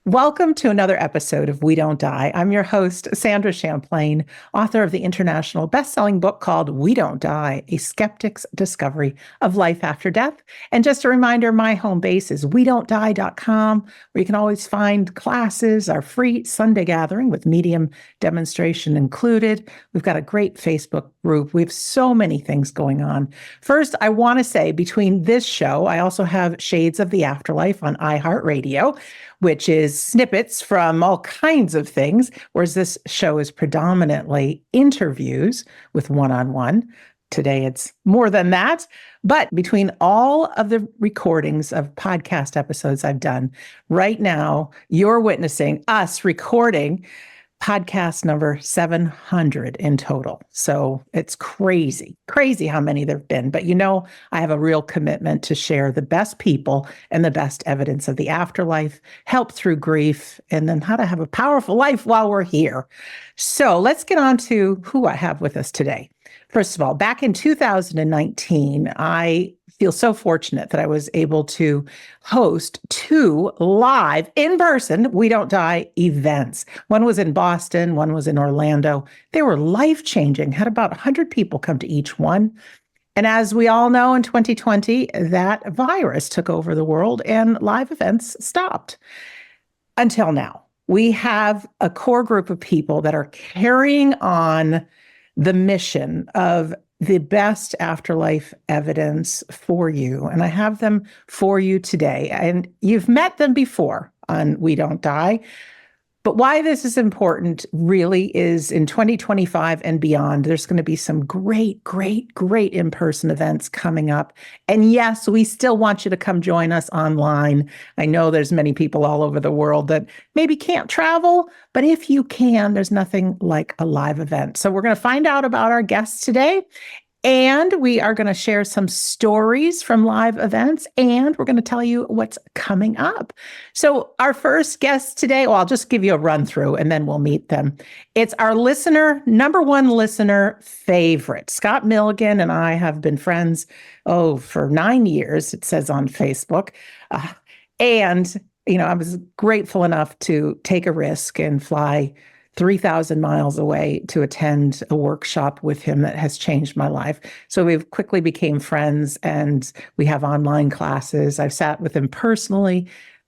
Welcome to another episode of We Don't Die. I'm your host, Sandra Champlain, author of the international best-selling book called We Don't Die, A Skeptic's Discovery of Life After Death. And just a reminder, my home base is wedon'tdie.com, where you can always find classes, our free Sunday gathering with medium demonstration included. We've got a great Facebook group. We have so many things going on. First, I want to say between this show, I also have Shades of the Afterlife on iHeartRadio, which is snippets from all kinds of things, whereas this show is predominantly interviews with one-on-one. Today, it's more than that. But between all of the recordings of podcast episodes I've done, right now, you're witnessing us recording podcast number 700 in total. So it's crazy how many there've been. But I have a real commitment to share the best people and the best evidence of the afterlife, help through grief, and then how to have a powerful life while we're here. So let's get on to who I have with us today. First of all, back in 2019, I feel so fortunate that I was able to host 2 live in-person We Don't Die events. One was in Boston, one was in Orlando. They were life-changing, had about 100 people come to each one. And as we all know, in 2020, that virus took over the world and live events stopped. Until now, we have a core group of people that are carrying on the mission of the best afterlife evidence for you. And I have them for you today. And you've met them before on We Don't Die. But why this is important really is in 2025 and beyond, there's going to be some great in-person events coming up. And yes, we still want you to come join us online. I know there's many people all over the world that maybe can't travel, but if you can, there's nothing like a live event. So we're going to find out about our guests today. And we are going to share some stories from live events, and we're going to tell you what's coming up. So our first guest today, well, I'll just give you a run through and then we'll meet them. It's our number one listener favorite. Scott Milligan and I have been friends, for 9 years, it says on Facebook. And I was grateful enough to take a risk and fly 3,000 miles away to attend a workshop with him that has changed my life. So we quickly became friends and we have online classes. I've sat with him personally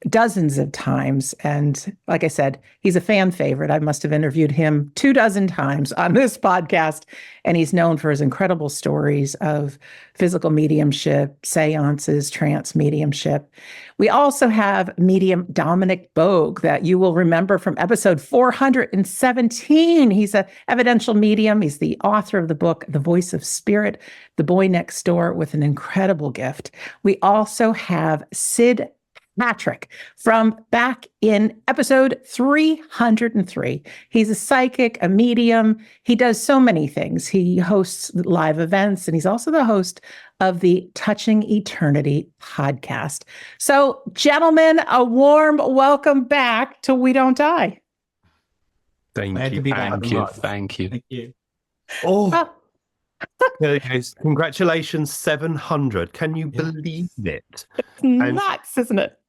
dozens of times. And like I said, he's a fan favorite. I must have interviewed him 24 times on this podcast. And he's known for his incredible stories of physical mediumship, seances, trance mediumship. We also have medium Dominic Sid that you will remember from episode 417. He's an evidential medium. He's the author of the book, The Voice of Spirit, The Boy Next Door, with an incredible gift. We also have Sid Patrick from back in episode 303. He's a psychic, a medium. He does so many things. He hosts live events, and he's also the host of the Touching Eternity podcast. So, gentlemen, a warm welcome back to We Don't Die. Thank you. Thank you. Oh, congratulations, 700. Can you believe it? It's nuts, isn't it?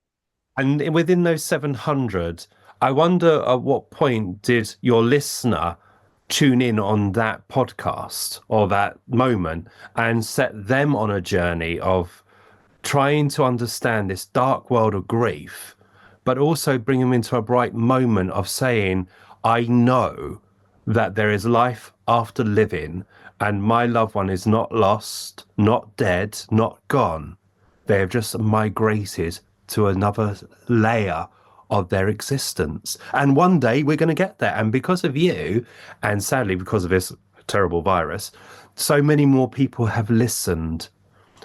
And within those 700, I wonder at what point did your listener tune in on that podcast or that moment and set them on a journey of trying to understand this dark world of grief, but also bring them into a bright moment of saying, I know that there is life after living and my loved one is not lost, not dead, not gone. They have just migrated to another layer of their existence. And one day we're going to get there. And because of you, and sadly because of this terrible virus, so many more people have listened.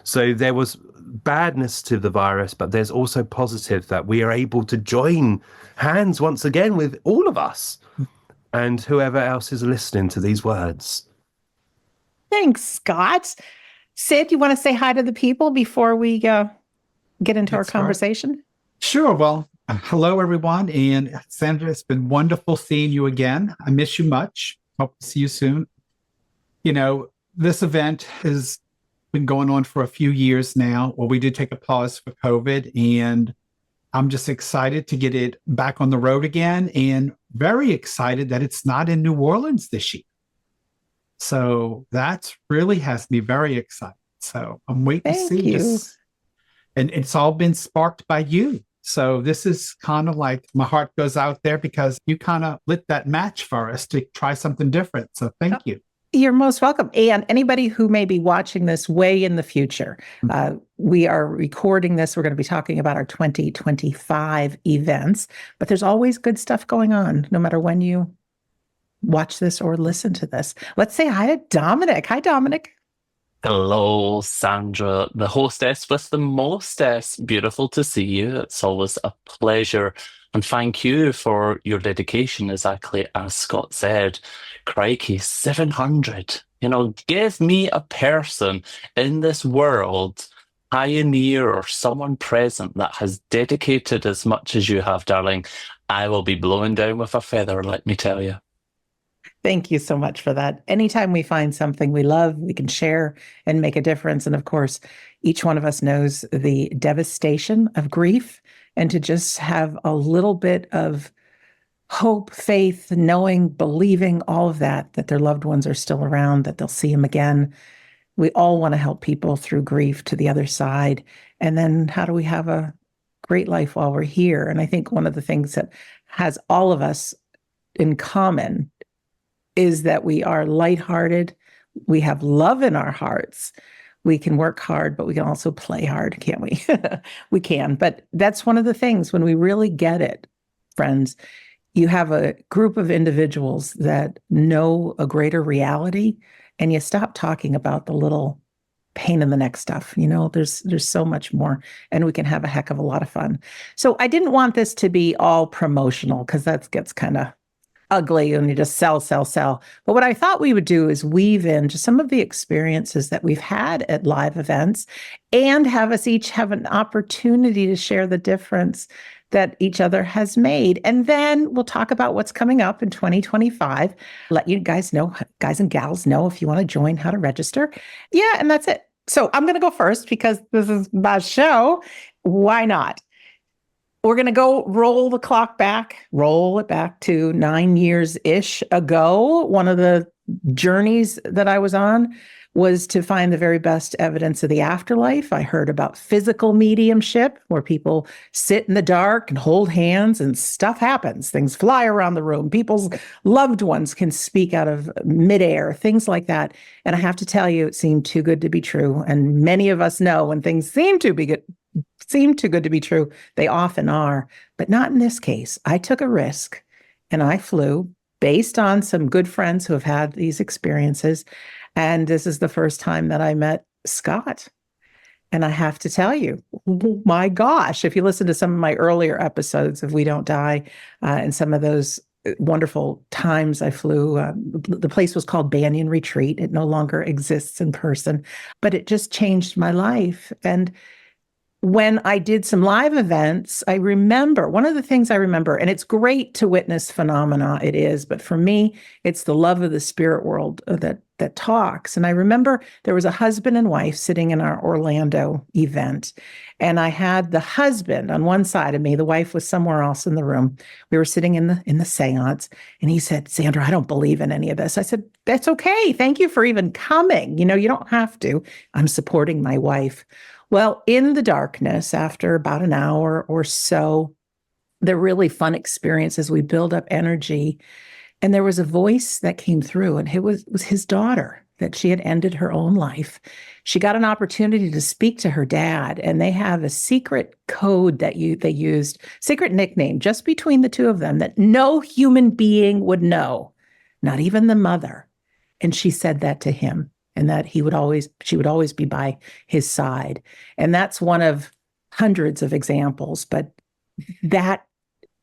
So there was badness to the virus, but there's also positive that we are able to join hands once again with all of us and whoever else is listening to these words. Thanks, Scott. Sid, you want to say hi to the people before we get into our conversation? Sure. Well, hello, everyone. And Sandra, it's been wonderful seeing you again. I miss you much. Hope to see you soon. This event has been going on for a few years now. Well, we did take a pause for COVID, and I'm just excited to get it back on the road again, and very excited that it's not in New Orleans this year. So that really has me very excited. So I'm waiting to Thank see you. this. And it's all been sparked by you. So this is kind of like my heart goes out there because you kind of lit that match for us to try something different. So thank you. You're most welcome. And anybody who may be watching this way in the future, we are recording this. We're going to be talking about our 2025 events, but there's always good stuff going on, no matter when you watch this or listen to this. Let's say hi to Dominic. Hi, Dominic. Hello, Sandra, the hostess with the mostest. Beautiful to see you. It's always a pleasure. And thank you for your dedication, exactly as Scott said. Crikey, 700. Give me a person in this world, pioneer or someone present that has dedicated as much as you have, darling. I will be blown down with a feather, let me tell you. Thank you so much for that. Anytime we find something we love, we can share and make a difference. And of course, each one of us knows the devastation of grief, and to just have a little bit of hope, faith, knowing, believing, all of that their loved ones are still around, that they'll see them again. We all want to help people through grief to the other side. And then how do we have a great life while we're here? And I think one of the things that has all of us in common is that we are lighthearted. We have love in our hearts. We can work hard, but we can also play hard, can't we? We can. But that's one of the things when we really get it, friends. You have a group of individuals that know a greater reality, and you stop talking about the little pain in the neck stuff. There's so much more, and we can have a heck of a lot of fun. So I didn't want this to be all promotional, because that gets kind of ugly and you just sell. But what I thought we would do is weave in just some of the experiences that we've had at live events, and have us each have an opportunity to share the difference that each other has made. And then we'll talk about what's coming up in 2025. Let you guys and gals know if you want to join, how to register. Yeah, and that's it. So I'm going to go first because this is my show. Why not? We're going to roll it back to 9 years-ish ago. One of the journeys that I was on was to find the very best evidence of the afterlife. I heard about physical mediumship, where people sit in the dark and hold hands and stuff happens. Things fly around the room. People's loved ones can speak out of midair, things like that. And I have to tell you, it seemed too good to be true. And many of us know when things seem too good to be true, they often are, but not in this case. I took a risk and I flew based on some good friends who have had these experiences. And this is the first time that I met Scott. And I have to tell you, oh my gosh, if you listen to some of my earlier episodes of We Don't Die, and some of those wonderful times I flew, the place was called Banyan Retreat. It no longer exists in person, but it just changed my life. And when I did some live events, I remember, one of the things I remember, and it's great to witness phenomena, it is, but for me, it's the love of the spirit world that talks. And I remember there was a husband and wife sitting in our Orlando event, and I had the husband on one side of me, the wife was somewhere else in the room. We were sitting in the seance, and he said, "Sandra, I don't believe in any of this." I said, "That's okay. Thank you for even coming. You don't have to. I'm supporting my wife." Well, in the darkness, after about an hour or so, the really fun experiences, we build up energy. And there was a voice that came through, and it was his daughter, that she had ended her own life. She got an opportunity to speak to her dad, and they have a secret code that they used, secret nickname, just between the two of them, that no human being would know, not even the mother. And she said that to him, and that she would always be by his side. And that's one of hundreds of examples, but that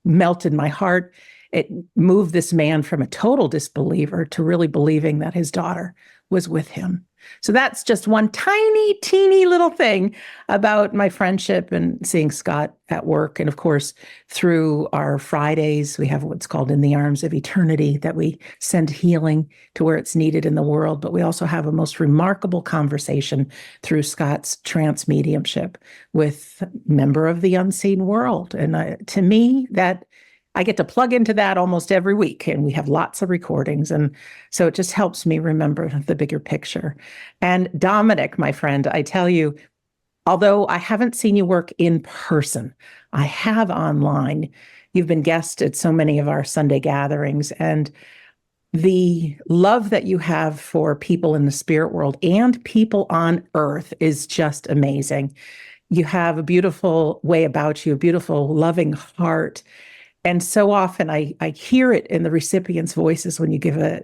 melted my heart. It moved this man from a total disbeliever to really believing that his daughter was with him. So that's just one tiny, teeny little thing about my friendship and seeing Scott at work. And of course, through our Fridays, we have what's called In the Arms of Eternity, that we send healing to where it's needed in the world. But we also have a most remarkable conversation through Scott's trance mediumship with member of the unseen world. And to me, that I get to plug into that almost every week, and we have lots of recordings. And so it just helps me remember the bigger picture. And Dominic, my friend, I tell you, although I haven't seen you work in person, I have online. You've been guest at so many of our Sunday gatherings, and the love that you have for people in the spirit world and people on earth is just amazing. You have a beautiful way about you, a beautiful, loving heart. And so often I hear it in the recipients' voices when you give a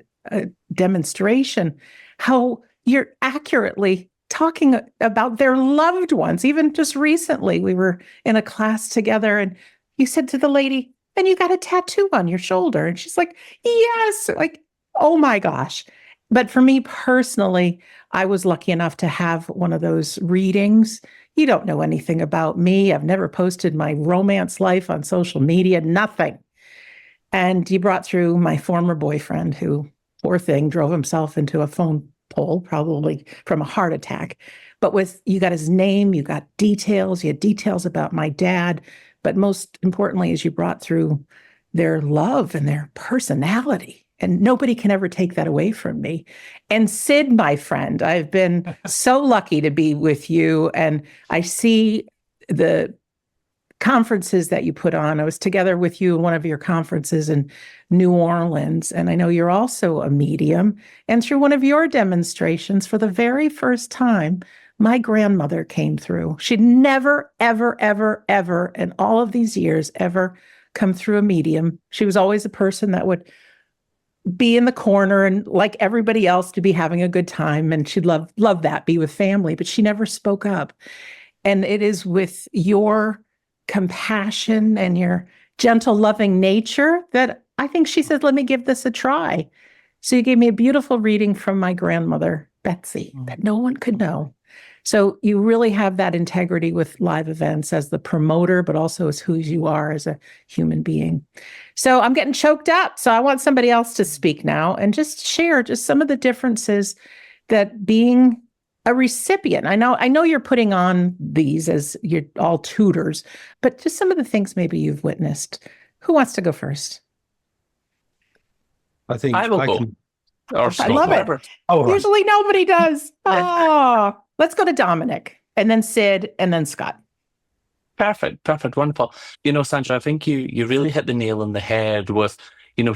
demonstration, how you're accurately talking about their loved ones. Even just recently, we were in a class together and you said to the lady, "And you got a tattoo on your shoulder." And she's like, "Yes." Like, oh my gosh. But for me personally, I was lucky enough to have one of those readings. You don't know anything about me. I've never posted my romance life on social media, nothing. And you brought through my former boyfriend who, poor thing, drove himself into a phone pole, probably from a heart attack. But you got his name, you got details, you had details about my dad. But most importantly, is you brought through their love and their personality. And nobody can ever take that away from me. And Sid, my friend, I've been so lucky to be with you. And I see the conferences that you put on. I was together with you in one of your conferences in New Orleans. And I know you're also a medium. And through one of your demonstrations, for the very first time, my grandmother came through. She'd never, ever, ever, ever, in all of these years, ever come through a medium. She was always a person that would be in the corner and like everybody else to be having a good time. And she'd love that, be with family, but she never spoke up. And it is with your compassion and your gentle, loving nature that I think she said, "Let me give this a try." So you gave me a beautiful reading from my grandmother, Betsy, that no one could know. So you really have that integrity with live events as the promoter, but also as who you are as a human being. So I'm getting choked up. So I want somebody else to speak now and just share just some of the differences that being a recipient. I know you're putting on these as you're all tutors, but just some of the things maybe you've witnessed. Who wants to go first? I think I will go. can. Or I love whatever. it. Oh, right. Usually nobody does. Oh, let's go to Dominic and then Sid and then Scott. Perfect, wonderful. Sandra, I think you really hit the nail on the head with,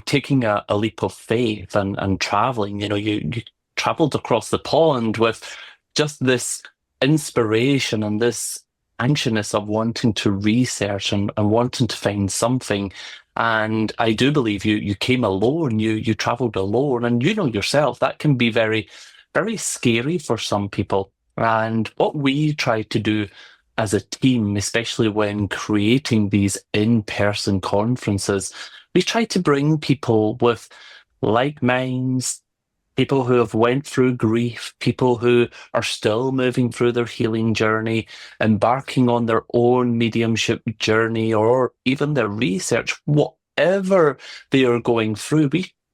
taking a leap of faith and traveling. You traveled across the pond with just this inspiration and this anxiousness of wanting to research and wanting to find something. And I do believe you came alone, you traveled alone, and yourself, that can be very, very scary for some people. And what we try to do as a team, especially when creating these in-person conferences, we try to bring people with like minds, people who have went through grief, people who are still moving through their healing journey, embarking on their own mediumship journey, or even their research, whatever they are going through.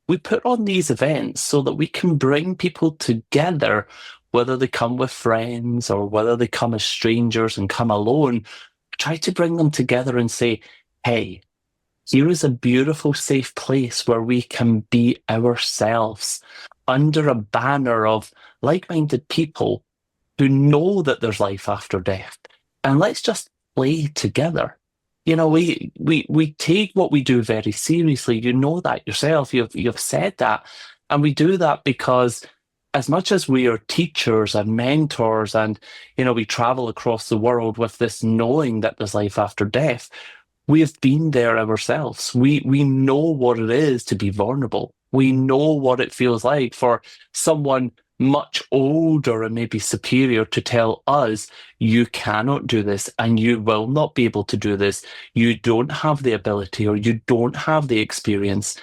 We put on these events so that we can bring people together, whether they come with friends or whether they come as strangers and come alone. Try to bring them together and say, "Hey, here is a beautiful, safe place where we can be ourselves under a banner of like-minded people who know that there's life after death. And let's just play together." We take what we do very seriously. You know that yourself. You've said that. And we do that because as much as we are teachers and mentors and, we travel across the world with this knowing that there's life after death, we have been there ourselves. We know what it is to be vulnerable. We know what it feels like for someone much older and maybe superior to tell us, "You cannot do this and you will not be able to do this. You don't have the ability or you don't have the experience."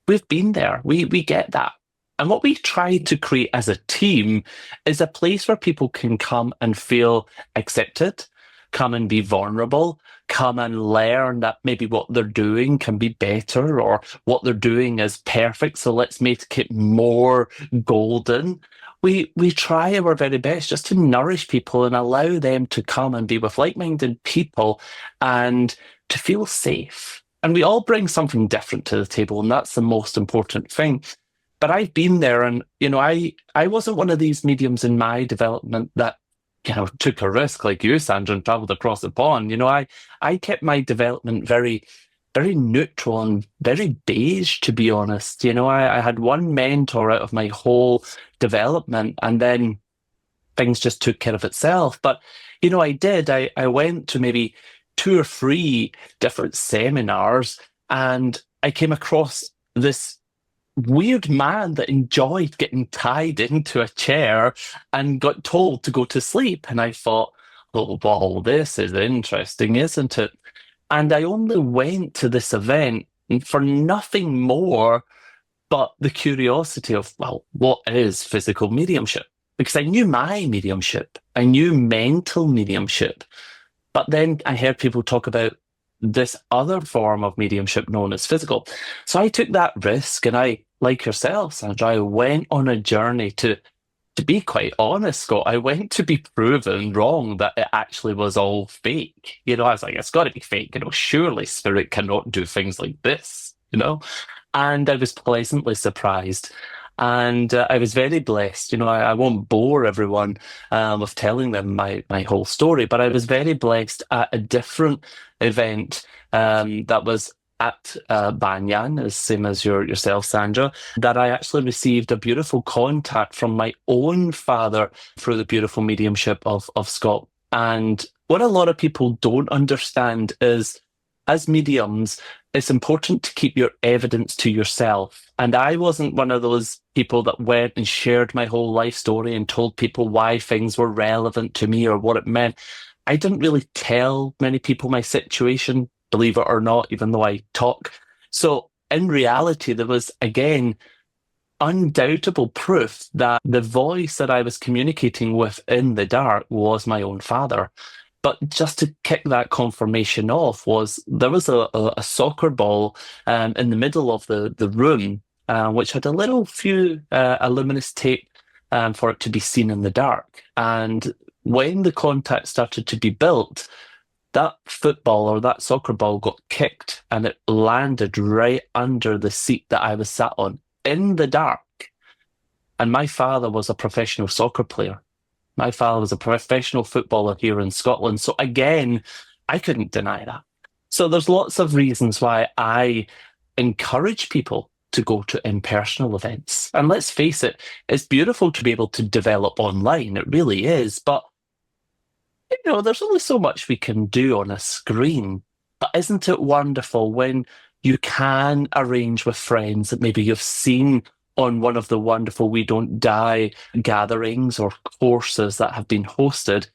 We've been there. We get that. And what we try to create as a team is a place where people can come and feel accepted, come and be vulnerable, come and learn that maybe what they're doing can be better or what they're doing is perfect. So let's make it more golden. We try our very best just to nourish people and allow them to come and be with like-minded people and to feel safe. And we all bring something different to the table, and that's the most important thing. But I've been there, and I wasn't one of these mediums in my development that took a risk like you, Sandra, and traveled across the pond. I kept my development very, very neutral and very beige, to be honest. I had one mentor out of my whole development, and then things just took care of itself. But I went to maybe 2 or 3 different seminars, and I came across this weird man that enjoyed getting tied into a chair and got told to go to sleep. And I thought, oh, well, this is interesting, isn't it? And I only went to this event for nothing more but the curiosity of, well, what is physical mediumship? Because I knew my mediumship, I knew mental mediumship. But then I heard people talk about this other form of mediumship known as physical. So I took that risk, and I, like yourself, Sandra, I went on a journey to be quite honest, Scott, I went to be proven wrong that it actually was all fake. I was like, it's got to be fake. Surely spirit cannot do things like this, And I was pleasantly surprised. And I was very blessed. I won't bore everyone with telling them my whole story, but I was very blessed at a different event that was at Banyan, as same as yourself, Sandra, that I actually received a beautiful contact from my own father through the beautiful mediumship of Scott. And what a lot of people don't understand is, as mediums, it's important to keep your evidence to yourself. And I wasn't one of those people that went and shared my whole life story and told people why things were relevant to me or what it meant. I didn't really tell many people my situation, believe it or not, even though I talk. So in reality, there was, again, undoubtable proof that the voice that I was communicating with in the dark was my own father. But just to kick that confirmation off there was a soccer ball in the middle of the room, which had a few luminous tape for it to be seen in the dark. And when the contact started to be built, that football or that soccer ball got kicked and it landed right under the seat that I was sat on in the dark. And my father was a professional soccer player. My father was a professional footballer here in Scotland. So again, I couldn't deny that. So there's lots of reasons why I encourage people to go to impersonal events. And let's face it, it's beautiful to be able to develop online. It really is. But, there's only so much we can do on a screen. But isn't it wonderful when you can arrange with friends that maybe you've seen on one of the wonderful We Don't Die gatherings or courses that have been hosted?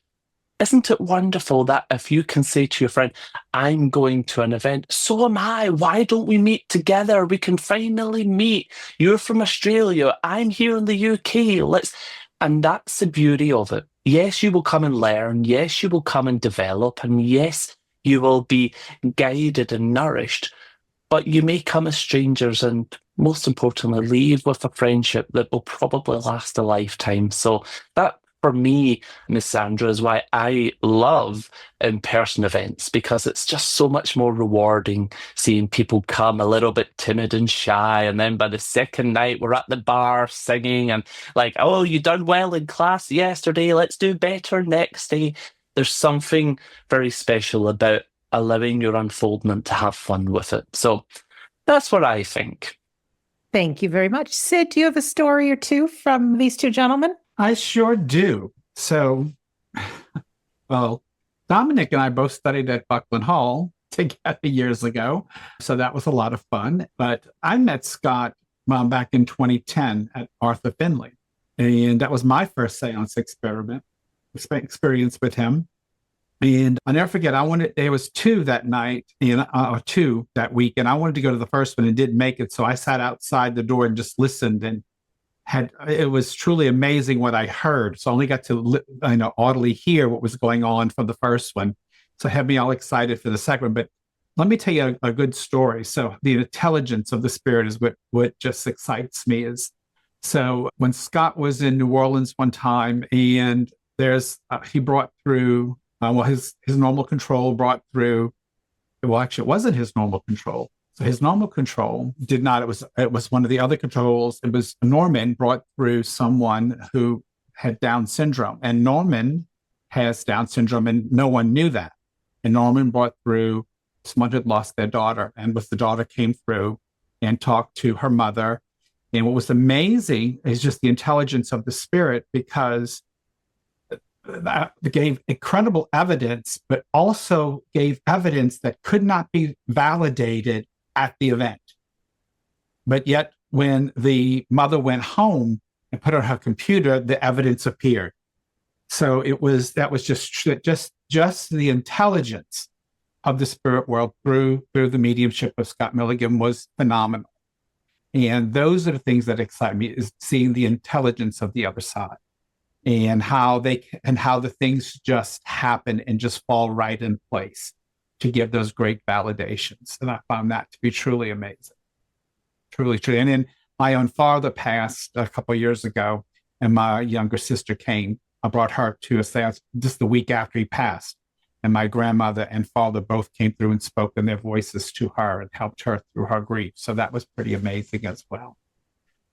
Isn't it wonderful that if you can say to your friend, I'm going to an event, so am I, why don't we meet together? We can finally meet. You're from Australia, I'm here in the UK. And that's the beauty of it. Yes, you will come and learn. Yes, you will come and develop. And yes, you will be guided and nourished. But you may come as strangers and, most importantly, leave with a friendship that will probably last a lifetime. So that, for me, Miss Sandra, is why I love in-person events, because it's just so much more rewarding seeing people come a little bit timid and shy, and then by the second night we're at the bar singing and like, oh, you done well in class yesterday, let's do better next day. There's something very special about allowing your unfoldment to have fun with it. So that's what I think. Thank you very much. Sid, do you have a story or two from these two gentlemen? I sure do. So, well, Dominic and I both studied at Buckland Hall together years ago. So that was a lot of fun. But I met Scott back in 2010 at Arthur Finley. And that was my first seance experience with him. And I'll never forget, there was 2 that night, or 2 that week, and I wanted to go to the first one and didn't make it. So I sat outside the door and just listened. And it was truly amazing what I heard. So I only got to audibly hear what was going on from the first one. So it had me all excited for the second one. But let me tell you a good story. So the intelligence of the spirit is what just excites me. Is so when Scott was in New Orleans one time, and he brought through his normal control brought through. Well, actually, it wasn't his normal control. So his normal control did not. It was one of the other controls. It was Norman brought through someone who had Down syndrome, and Norman has Down syndrome, and no one knew that. And Norman brought through someone who had lost their daughter, and the daughter came through and talked to her mother. And what was amazing is just the intelligence of the spirit, because that gave incredible evidence, but also gave evidence that could not be validated at the event. But yet, when the mother went home and put on her computer, the evidence appeared. So that was just the intelligence of the spirit world through the mediumship of Scott Milligan was phenomenal. And those are the things that excite me, is seeing the intelligence of the other side, and how the things just happen and just fall right in place to give those great validations. And I found that to be truly amazing. Truly. And then my own father passed a couple of years ago, and my younger sister came. I brought her to a seance just the week after he passed. And my grandmother and father both came through and spoke in their voices to her and helped her through her grief. So that was pretty amazing as well.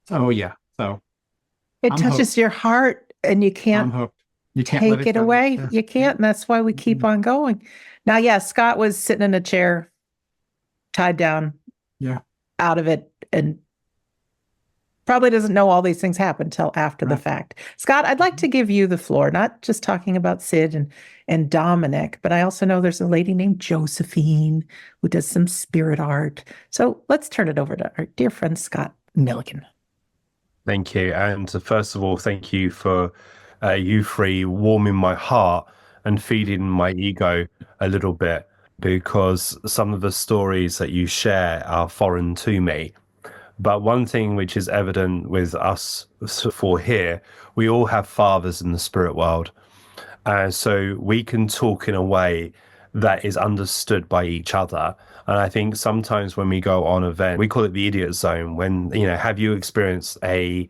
So yeah. So it touches your heart, and you can't take it away. Yeah. You can't. And that's why we keep on going. Now, Scott was sitting in a chair, tied down, out of it, and probably doesn't know all these things happen until after the fact. Scott, I'd like to give you the floor, not just talking about Sid and Dominic, but I also know there's a lady named Josephine who does some spirit art. So let's turn it over to our dear friend, Scott Milligan. Thank you. And first of all, thank you for you three warming my heart and feeding my ego a little bit, because some of the stories that you share are foreign to me. But one thing which is evident with us for here, we all have fathers in the spirit world. So we can talk in a way that is understood by each other. And I think sometimes when we go on event, we call it the idiot zone. When, have you experienced a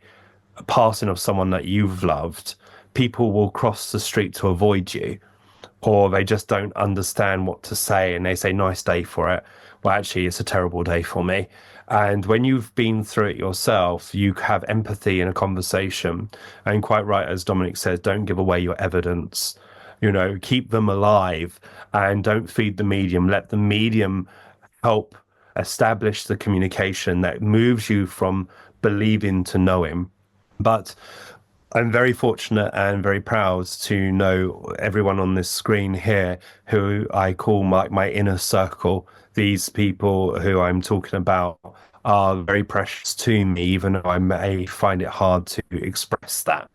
passing of someone that you've loved? People will cross the street to avoid you, or they just don't understand what to say, and they say, nice day for it. Well, actually, it's a terrible day for me. And when you've been through it yourself, you have empathy in a conversation. And quite right, as Dominic says, don't give away your evidence. Keep them alive, and don't feed the medium. Let the medium help establish the communication that moves you from believing to knowing. But I'm very fortunate and very proud to know everyone on this screen here who I call my inner circle. These people who I'm talking about are very precious to me, even though I may find it hard to express that.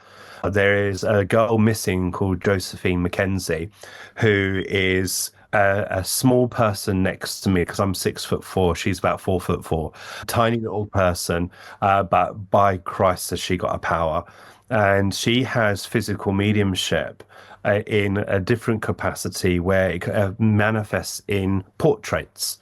There is a girl missing called Josephine Mackenzie, who is a small person next to me, because I'm 6'4". She's about 4'4", tiny little person, but by Christ has she got a power. And she has physical mediumship in a different capacity, where it manifests in portraits.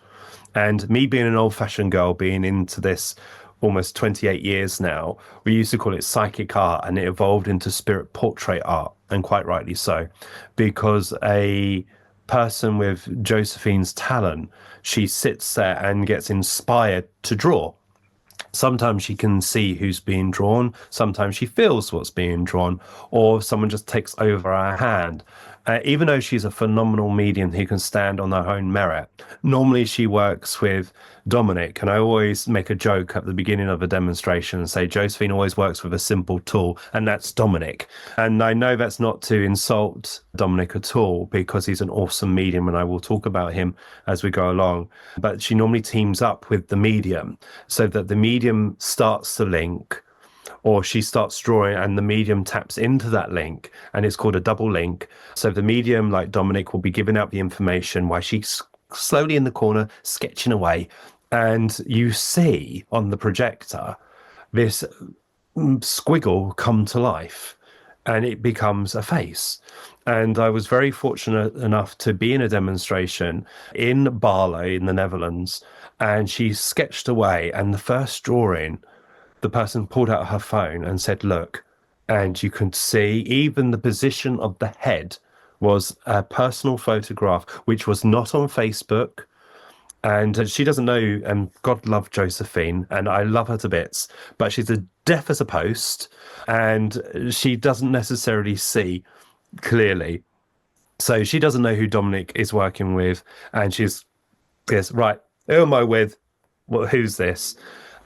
And me being an old-fashioned girl, being into this almost 28 years now, we used to call it psychic art, and it evolved into spirit portrait art, and quite rightly so, because a person with Josephine's talent, she sits there and gets inspired to draw. Sometimes she can see who's being drawn, sometimes she feels what's being drawn, or someone just takes over her hand. Even though she's a phenomenal medium who can stand on her own merit, normally she works with Dominic, and I always make a joke at the beginning of a demonstration and say Josephine always works with a simple tool, and that's Dominic. And I know that's not to insult Dominic at all, because he's an awesome medium, and I will talk about him as we go along. But she normally teams up with the medium, so that the medium starts the link, or she starts drawing and the medium taps into that link, and it's called a double link. So the medium, like Dominic, will be giving out the information while she's slowly in the corner sketching away, and you see on the projector this squiggle come to life and it becomes a face. And I was very fortunate enough to be in a demonstration in Barlo in the Netherlands, and she sketched away, and the first drawing, the person pulled out her phone and said, look, and you can see even the position of the head was a personal photograph, which was not on Facebook. And she doesn't know, and God love Josephine, and I love her to bits, but she's as deaf as a post, and she doesn't necessarily see clearly. So she doesn't know who Dominic is working with, and she's, yes, right, who am I with? Well, who's this?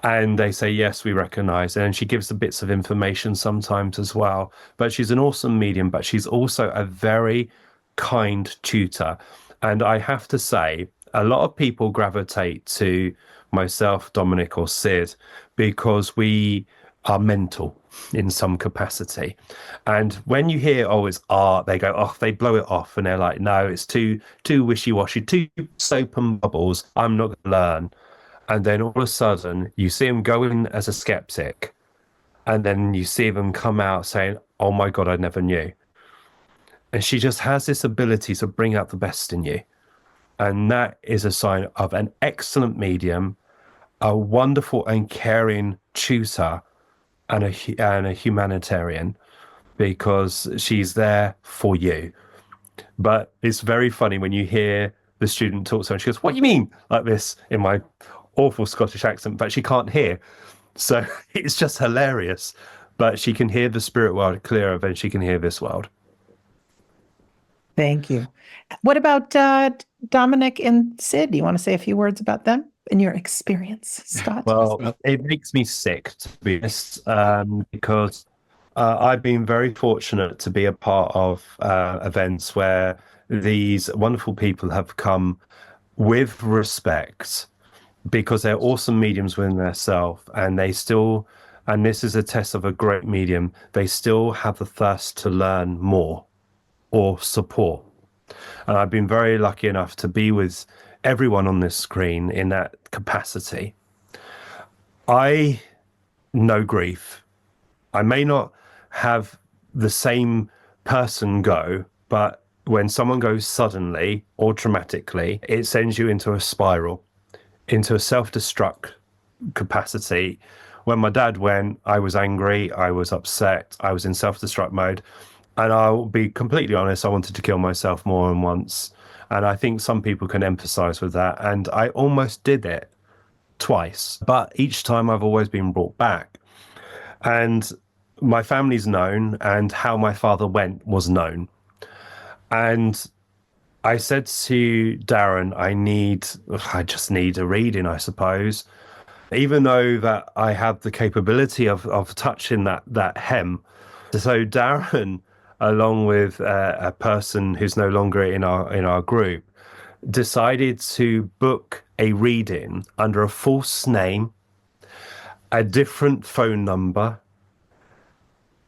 And they say, yes, we recognize. And she gives the bits of information sometimes as well. But she's an awesome medium, but she's also a very kind tutor. And I have to say, a lot of people gravitate to myself, Dominic, or Sid because we are mental in some capacity. And when you hear, oh, it's art, they go, oh, they blow it off. And they're like, no, it's too wishy-washy, too soap and bubbles. I'm not going to learn. And then all of a sudden, you see them go in as a skeptic, and then you see them come out saying, oh my God, I never knew. And she just has this ability to bring out the best in you. And that is a sign of an excellent medium, a wonderful and caring tutor, and a humanitarian, because she's there for you. But it's very funny when you hear the student talk to her and she goes, what do you mean? Like this, in my awful Scottish accent, but she can't hear. So it's just hilarious. But she can hear the spirit world clearer than she can hear this world. Thank you. What about Dominic and Sid? Do you want to say a few words about them and your experience, Scott? Well, it makes me sick, to be honest, because I've been very fortunate to be a part of events where these wonderful people have come with respect, because they're awesome mediums within themselves, and they still, and this is a test of a great medium, they still have the thirst to learn more or support. And I've been very lucky enough to be with everyone on this screen in that capacity. I know grief. I may not have the same person go, but when someone goes suddenly or dramatically, it sends you into a spiral, into a self-destruct capacity. When my dad went, I was angry, I was upset, I was in self-destruct mode. And I'll be completely honest, I wanted to kill myself more than once. And I think some people can empathize with that. And I almost did it twice, but each time I've always been brought back. And my family's known, and how my father went was known. And I said to Darren, I just need a reading, I suppose. Even though that I have the capability of touching that hem. So Darren, along with a person who's no longer in our group, decided to book a reading under a false name, a different phone number,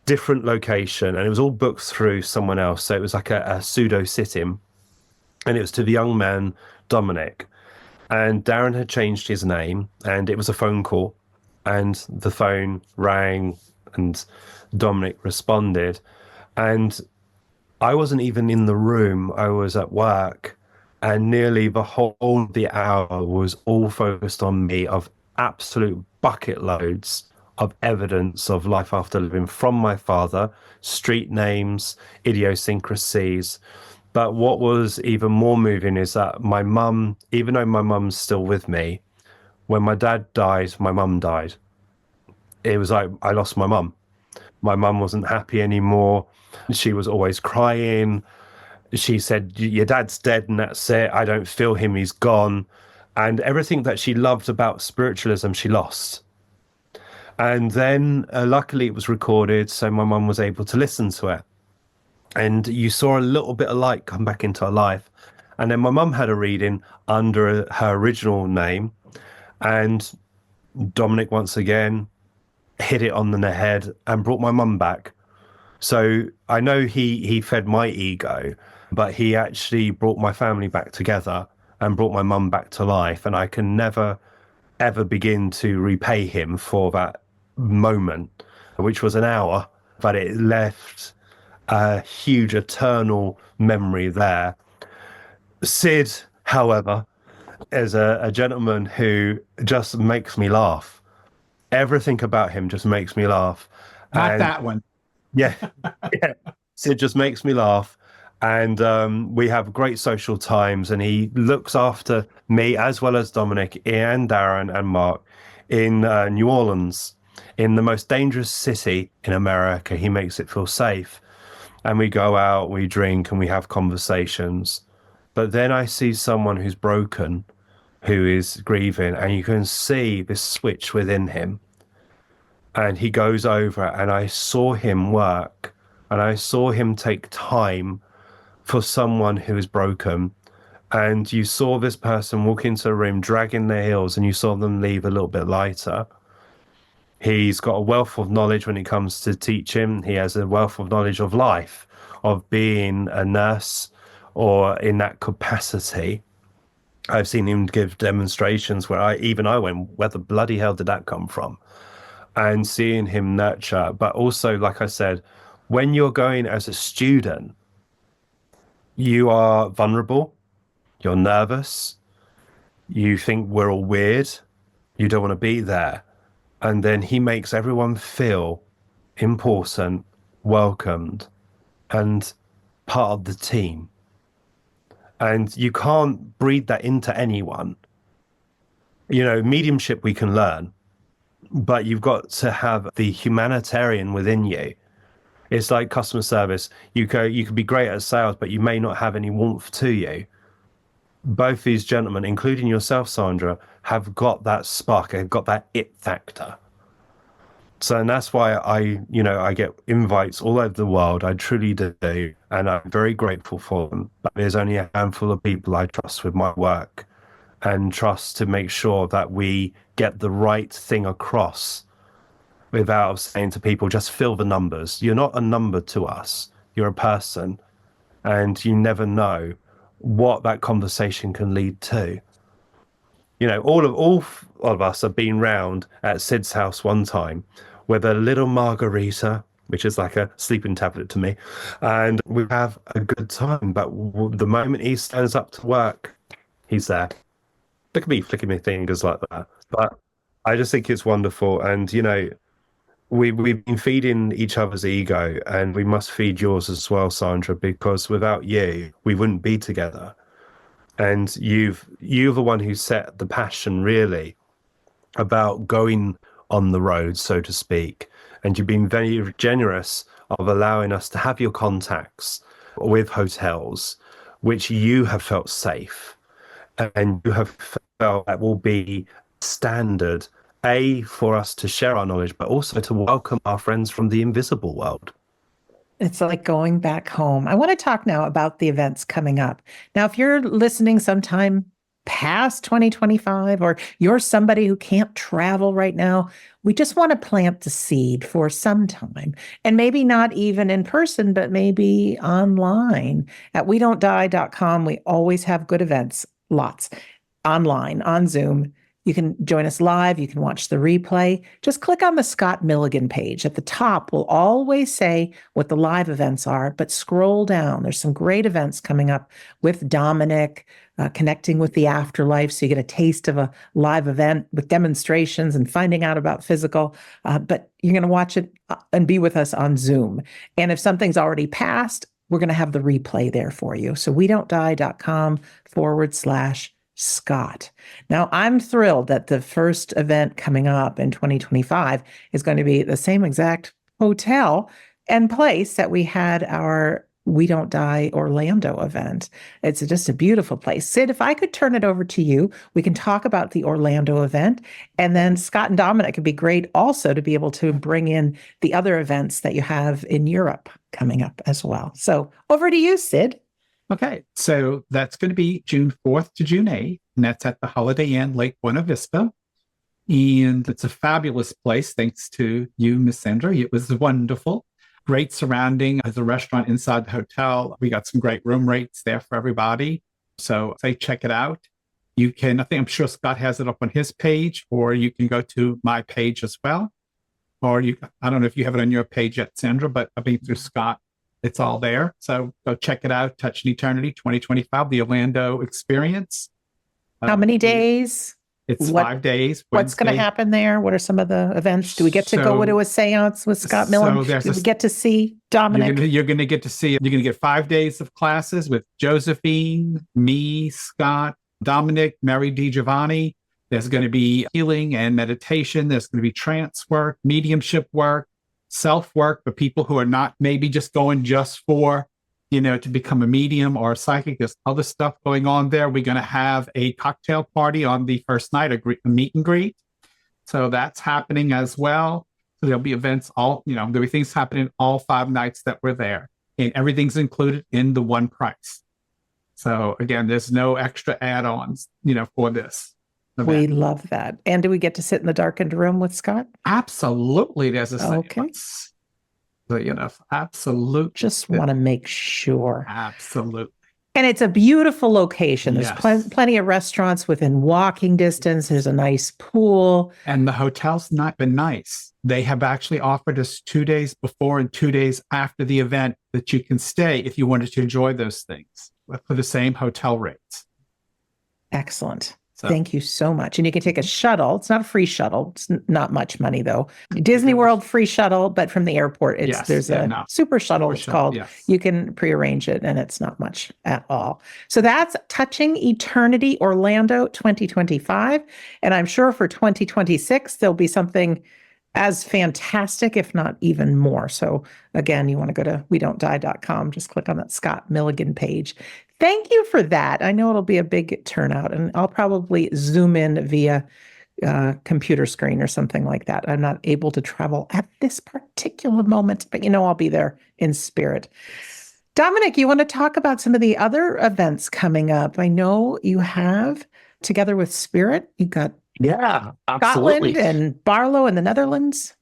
different location, and it was all booked through someone else. So it was like a pseudo sit-in, and it was to the young man, Dominic. And Darren had changed his name, and it was a phone call, and the phone rang, and Dominic responded. And I wasn't even in the room, I was at work, and nearly the whole of the hour was all focused on me, of absolute bucket loads of evidence of life after living from my father, street names, idiosyncrasies. But what was even more moving is that my mum, even though my mum's still with me, when my dad died, my mum died. It was like I lost my mum. My mum wasn't happy anymore. She was always crying. She said, your dad's dead and that's it. I don't feel him, he's gone. And everything that she loved about spiritualism, she lost. And then luckily it was recorded, so my mum was able to listen to it. And you saw a little bit of light come back into her life. And then my mum had a reading under her original name. And Dominic, once again, hit it on the head and brought my mum back. So I know he fed my ego, but he actually brought my family back together and brought my mum back to life. And I can never, ever begin to repay him for that moment. which was an hour, but it left a huge eternal memory there. Sid, however, is a gentleman who just makes me laugh. Everything about him just makes me laugh. Not that one. Yeah, yeah. Sid just makes me laugh. And we have great social times, and he looks after me as well as Dominic and Darren and Mark in New Orleans, in the most dangerous city in America. He makes it feel safe. And we go out, we drink, and we have conversations. But then I see someone who's broken, who is grieving, and you can see this switch within him. And he goes over, and I saw him work, and I saw him take time for someone who is broken. And you saw this person walk into a room dragging their heels, and you saw them leave a little bit lighter. He's got a wealth of knowledge when it comes to teaching. He has a wealth of knowledge of life, of being a nurse or in that capacity. I've seen him give demonstrations where I went, where the bloody hell did that come from? And seeing him nurture. But also, like I said, when you're going as a student, you are vulnerable, you're nervous, you think we're all weird, you don't want to be there. And then he makes everyone feel important, welcomed, and part of the team. And you can't breed that into anyone. You know, mediumship we can learn, but you've got to have the humanitarian within you. It's like customer service. You could be great at sales, but you may not have any warmth to you. Both these gentlemen, including yourself, Sandra, have got that spark. They've got that it factor. So, and that's why I get invites all over the world. I truly do. And I'm very grateful for them. But there's only a handful of people I trust with my work and trust to make sure that we get the right thing across without saying to people, just fill the numbers. You're not a number to us. You're a person. And you never know what that conversation can lead to. You know, all of us have been round at Sid's house one time with a little margarita, which is like a sleeping tablet to me, and we have a good time. But the moment he stands up to work, he's there. Look at me flicking my fingers like that. But I just think it's wonderful. And, you know, we've been feeding each other's ego, and we must feed yours as well, Sandra, because without you, we wouldn't be together. And you're the one who set the passion, really, about going on the road, so to speak. And you've been very generous of allowing us to have your contacts with hotels, which you have felt safe, and you have felt that will be standard, for us to share our knowledge, but also to welcome our friends from the invisible world. It's like going back home. I want to talk now about the events coming up. Now, if you're listening sometime past 2025, or you're somebody who can't travel right now, we just want to plant the seed for some time. And maybe not even in person, but maybe online. At wedon'tdie.com, we always have good events, lots, online, on Zoom. You can join us live. You can watch the replay. Just click on the Scott Milligan page. At the top, we'll always say what the live events are, but scroll down. There's some great events coming up with Dominic, connecting with the afterlife. So you get a taste of a live event with demonstrations and finding out about physical, but you're going to watch it and be with us on Zoom. And if something's already passed, we're going to have the replay there for you. So wedon'tdie.com/Scott. Now, I'm thrilled that the first event coming up in 2025 is going to be the same exact hotel and place that we had our We Don't Die Orlando event. It's just a beautiful place. Sid, if I could turn it over to you, we can talk about the Orlando event. And then Scott and Dominic, it'd be great also to be able to bring in the other events that you have in Europe coming up as well. So over to you, Sid. Okay, so that's going to be June 4th to June 8th, and that's at the Holiday Inn, Lake Buena Vista. And it's a fabulous place, thanks to you, Miss Sandra. It was wonderful. Great surrounding. There's a restaurant inside the hotel. We got some great room rates there for everybody. So say check it out. You can, I'm sure Scott has it up on his page, or you can go to my page as well. or I don't know if you have it on your page yet, Sandra, but I mean, through Scott, it's all there. So go check it out. Touch in Eternity 2025, the Orlando experience. How many days? It's What- 5 days. What's going to Wednesday. happen there? What are some of the events? Do we get to go to a seance with Scott Millen? there's Do we get to see Dominic? You're going to get to see, you're going to get 5 days of classes with Josephine, me, Scott, Dominic, Mary DiGiovanni. There's going to be healing and meditation. There's going to be trance work, mediumship work, self work for people who are not maybe just going just for, to become a medium or a psychic. There's other stuff going on there. We're going to have a cocktail party on the first night, a meet and greet. So that's happening as well. So there'll be events there'll be things happening all 5 nights that we're there. And everything's included in the one price. So again, there's no extra add-ons, for this event. We love that. And do we get to sit in the darkened room with Scott? Absolutely. There's a Okay. So, absolutely. Just want to make sure. Absolutely. And it's a beautiful location. There's Yes. plenty of restaurants within walking distance. There's a nice pool. And the hotel's not been nice. They have actually offered us 2 days before and 2 days after the event that you can stay if you wanted to enjoy those things for the same hotel rates. Excellent. So, Thank you so much. And you can take a shuttle. It's not a free shuttle. It's not much money though. Disney World free shuttle, but from the airport, there's a super shuttle. It's called. Yes. You can prearrange it, and it's not much at all. So that's Touching Eternity Orlando 2025, and I'm sure for 2026 there'll be something as fantastic, if not even more. So again, you want to go to wedon'tdie.com. Just click on that Scott Milligan page. Thank you for that. I know it'll be a big turnout, and I'll probably Zoom in via computer screen or something like that. I'm not able to travel at this particular moment, but I'll be there in spirit. Dominic, you want to talk about some of the other events coming up? I know you have, together with Spirit, you got absolutely. Scotland and Barlow in the Netherlands.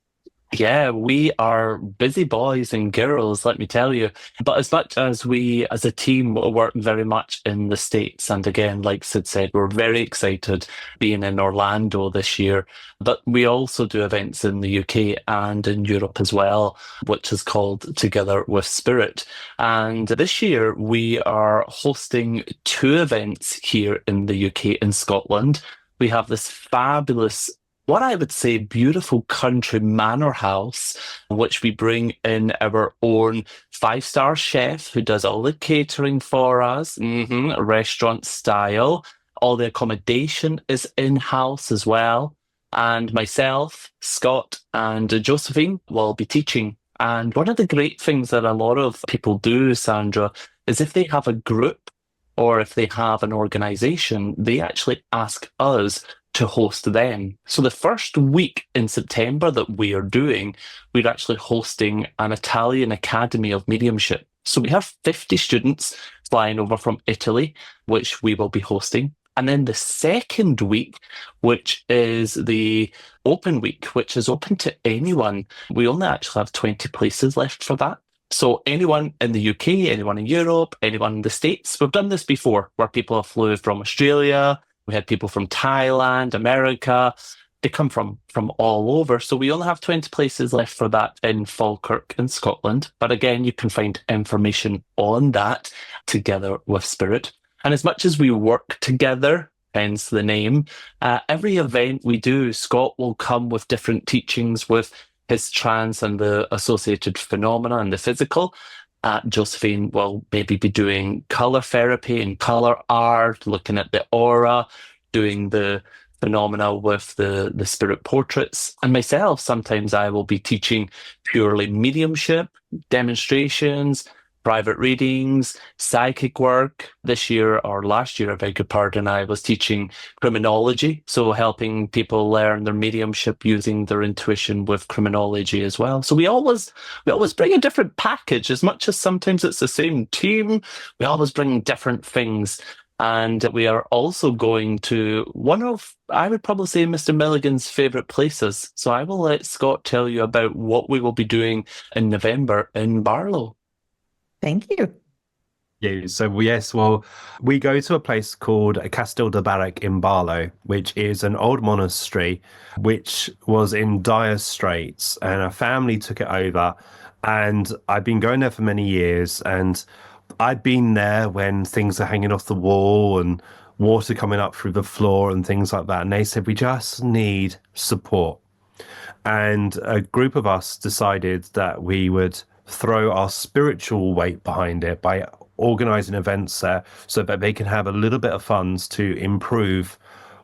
Yeah, we are busy boys and girls, let me tell you. But as much as we, as a team, work very much in the States, and again, like Sid said, we're very excited being in Orlando this year. But we also do events in the UK and in Europe as well, which is called Together with Spirit. And this year, we are hosting 2 events here in the UK in Scotland. We have this fabulous, what I would say, beautiful country manor house, which we bring in our own 5-star chef who does all the catering for us, restaurant style. All the accommodation is in-house as well. And myself, Scott, and Josephine will be teaching. And one of the great things that a lot of people do, Sandra, is if they have a group or if they have an organization, they actually ask us to host them. So the first week in September that we are doing, we're actually hosting an Italian Academy of Mediumship. So we have 50 students flying over from Italy, which we will be hosting. And then the second week, which is the open week, which is open to anyone. We only actually have 20 places left for that. So anyone in the UK, anyone in Europe, anyone in the States, we've done this before where people have flew from Australia. We had people from Thailand, America. They come from all over. So we only have 20 places left for that in Falkirk in Scotland. But again, you can find information on that Together with Spirit. And as much as we work together, hence the name, every event we do, Scott will come with different teachings with his trance and the associated phenomena and the physical. Josephine will maybe be doing color therapy and color art, looking at the aura, doing the phenomena with the spirit portraits. And myself, sometimes I will be teaching purely mediumship, demonstrations, private readings, psychic work. This year, or last year, I beg your pardon, I was teaching criminology, so helping people learn their mediumship using their intuition with criminology as well. So we always bring a different package. As much as sometimes it's the same team, we always bring different things. And we are also going to one of, I would probably say, Mr. Milligan's favourite places. So I will let Scott tell you about what we will be doing in November in Barlow. Thank you. you. So yes, well, we go to a place called Castel de Barrac in Barlow, which is an old monastery which was in dire straits, and a family took it over. And I've been going there for many years, and I'd been there when things are hanging off the wall and water coming up through the floor and things like that. And they said, we just need support. And a group of us decided that we would throw our spiritual weight behind it by organizing events there so that they can have a little bit of funds to improve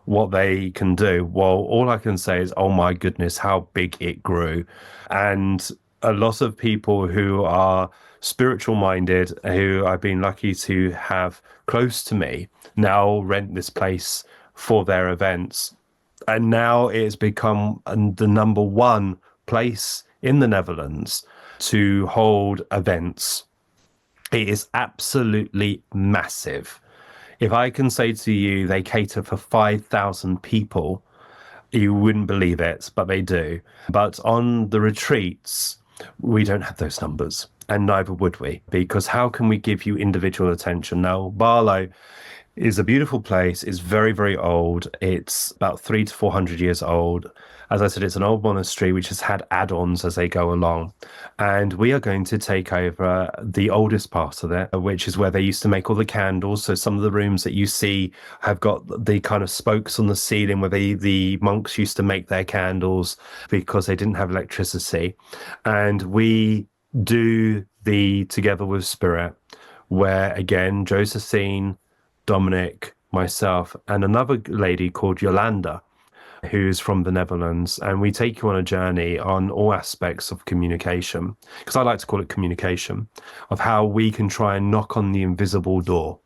what they can do. Well, all I can say is, oh my goodness, how big it grew. And a lot of people who are spiritual minded, who I've been lucky to have close to me, now rent this place for their events. And now it has become the number one place in the Netherlands to hold events. It is absolutely massive. If I can say to you, they cater for 5,000 people, you wouldn't believe it, but they do. But on the retreats, we don't have those numbers, and neither would we, because how can we give you individual attention? Now, Barlow is a beautiful place. It's very, very old. It's about 300 to 400 years old. As I said, it's an old monastery which has had add-ons as they go along. And we are going to take over the oldest part of it, which is where they used to make all the candles. So some of the rooms that you see have got the kind of spokes on the ceiling where the monks used to make their candles because they didn't have electricity. And we do the Together with Spirit, where again, Josephine, Dominic, myself, and another lady called Yolanda, who's from the Netherlands, and we take you on a journey on all aspects of communication, because I like to call it communication, of how we can try and knock on the invisible door.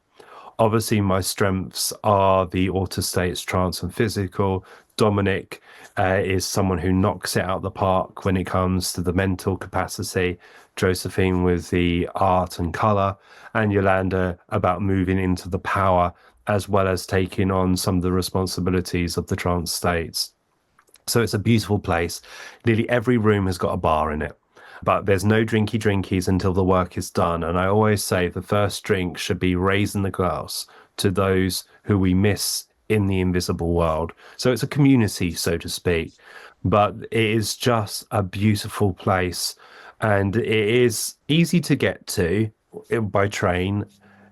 Obviously, my strengths are the alter states, trance and physical. Dominic is someone who knocks it out of the park when it comes to the mental capacity. Josephine with the art and color, and Yolanda about moving into the power, as well as taking on some of the responsibilities of the trance states. So it's a beautiful place. Nearly every room has got a bar in it, but there's no drinkies until the work is done. And I always say the first drink should be raising the glass to those who we miss in the invisible world. So it's a community, so to speak, but it is just a beautiful place. And it is easy to get to by train.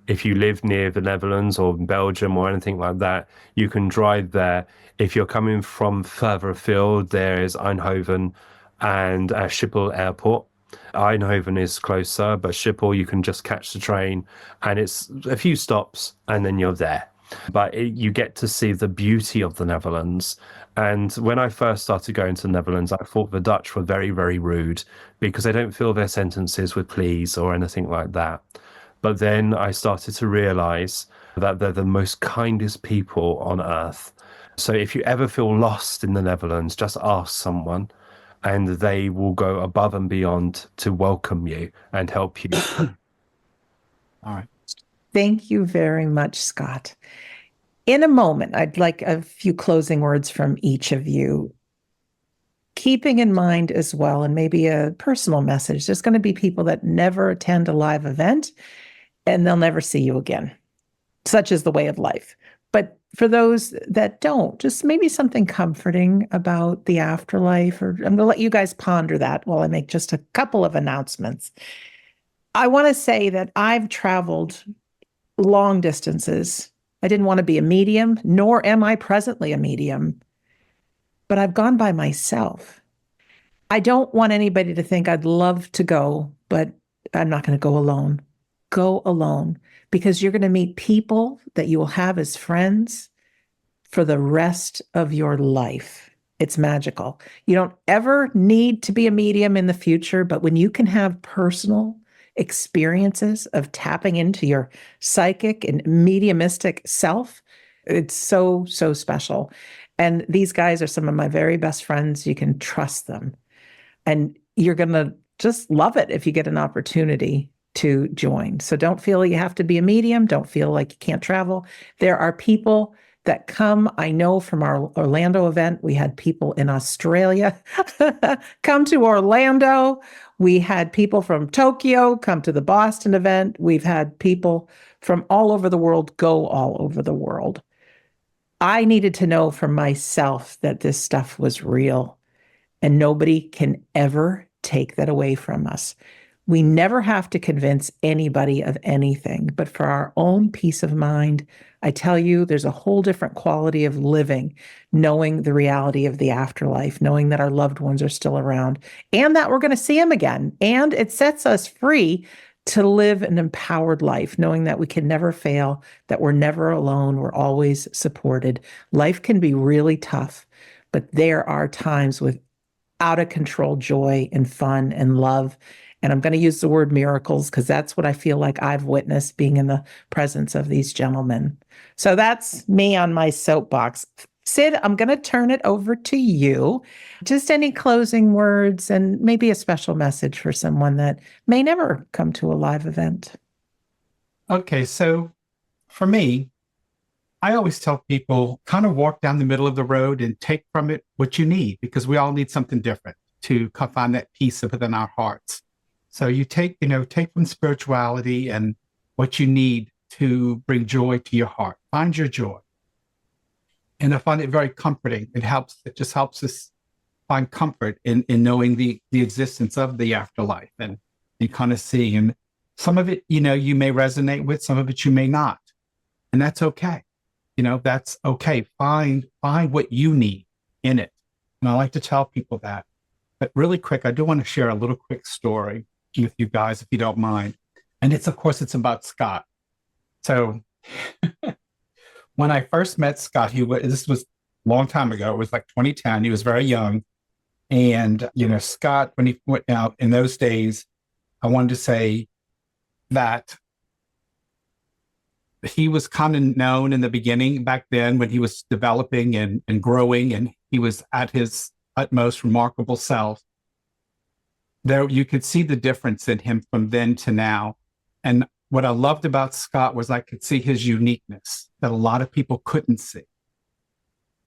If you live near the Netherlands or Belgium or anything like that, you can drive there. If you're coming from further afield, there is Eindhoven and Schiphol Airport. Eindhoven is closer, but Schiphol, you can just catch the train and it's a few stops and then you're there. But you get to see the beauty of the Netherlands. And when I first started going to the Netherlands, I thought the Dutch were very, very rude because they don't fill their sentences with please or anything like that. But then I started to realize that they're the most kindest people on earth. So if you ever feel lost in the Netherlands, just ask someone and they will go above and beyond to welcome you and help you. All right. Thank you very much, Scott. In a moment, I'd like a few closing words from each of you. Keeping in mind as well, and maybe a personal message, there's going to be people that never attend a live event and they'll never see you again. Such is the way of life. But for those that don't, just maybe something comforting about the afterlife, or I'm going to let you guys ponder that while I make just a couple of announcements. I want to say that I've traveled long distances. I didn't want to be a medium, nor am I presently a medium, but I've gone by myself. I don't want anybody to think I'd love to go, but I'm not going to go alone. Go alone, because you're going to meet people that you will have as friends for the rest of your life. It's magical. You don't ever need to be a medium in the future, but when you can have personal experiences of tapping into your psychic and mediumistic self, it's so, so special. And these guys are some of my very best friends. You can trust them. And you're going to just love it if you get an opportunity to join. So don't feel you have to be a medium. Don't feel like you can't travel. There are people that come. I know from our Orlando event, we had people in Australia come to Orlando. We had people from Tokyo come to the Boston event. We've had people from all over the world go all over the world. I needed to know for myself that this stuff was real, and nobody can ever take that away from us. We never have to convince anybody of anything, but for our own peace of mind, I tell you, there's a whole different quality of living, knowing the reality of the afterlife, knowing that our loved ones are still around and that we're going to see them again. And it sets us free to live an empowered life, knowing that we can never fail, that we're never alone, we're always supported. Life can be really tough, but there are times with out of control joy and fun and love. And I'm going to use the word miracles because that's what I feel like I've witnessed being in the presence of these gentlemen. So that's me on my soapbox. Sid, I'm going to turn it over to you. Just any closing words and maybe a special message for someone that may never come to a live event. Okay, so for me, I always tell people kind of walk down the middle of the road and take from it what you need, because we all need something different to find that peace within our hearts. So you take from spirituality and what you need to bring joy to your heart. Find your joy. And I find it very comforting. It just helps us find comfort in knowing the existence of the afterlife and kind of seeing. And some of it, you may resonate with, some of it you may not. And that's okay. That's okay. Find what you need in it. And I like to tell people that. But really quick, I do want to share a little quick story with you guys, if you don't mind. And it's about Scott. So when I first met Scott, this was a long time ago. It was like 2010. He was very young. And, Scott, when he went out in those days, I wanted to say that he was kind of known in the beginning back then when he was developing and growing, and he was at his utmost remarkable self. There, you could see the difference in him from then to now. And what I loved about Scott was I could see his uniqueness that a lot of people couldn't see.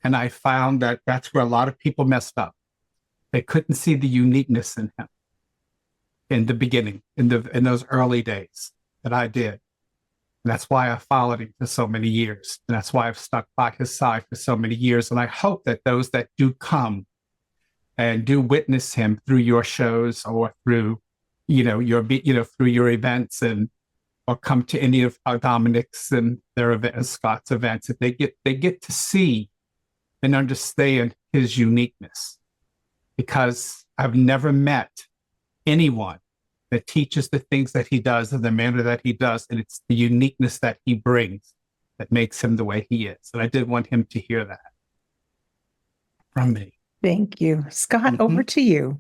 And I found that that's where a lot of people messed up. They couldn't see the uniqueness in him in the beginning, in those early days that I did. And that's why I followed him for so many years. And that's why I've stuck by his side for so many years. And I hope that those that do come and do witness him through your shows or through, through your events or come to any of Dominic's and their events, Scott's events, that they get to see and understand his uniqueness. Because I've never met anyone that teaches the things that he does in the manner that he does. And it's the uniqueness that he brings that makes him the way he is. And I did want him to hear that from me. Thank you. Scott, over to you.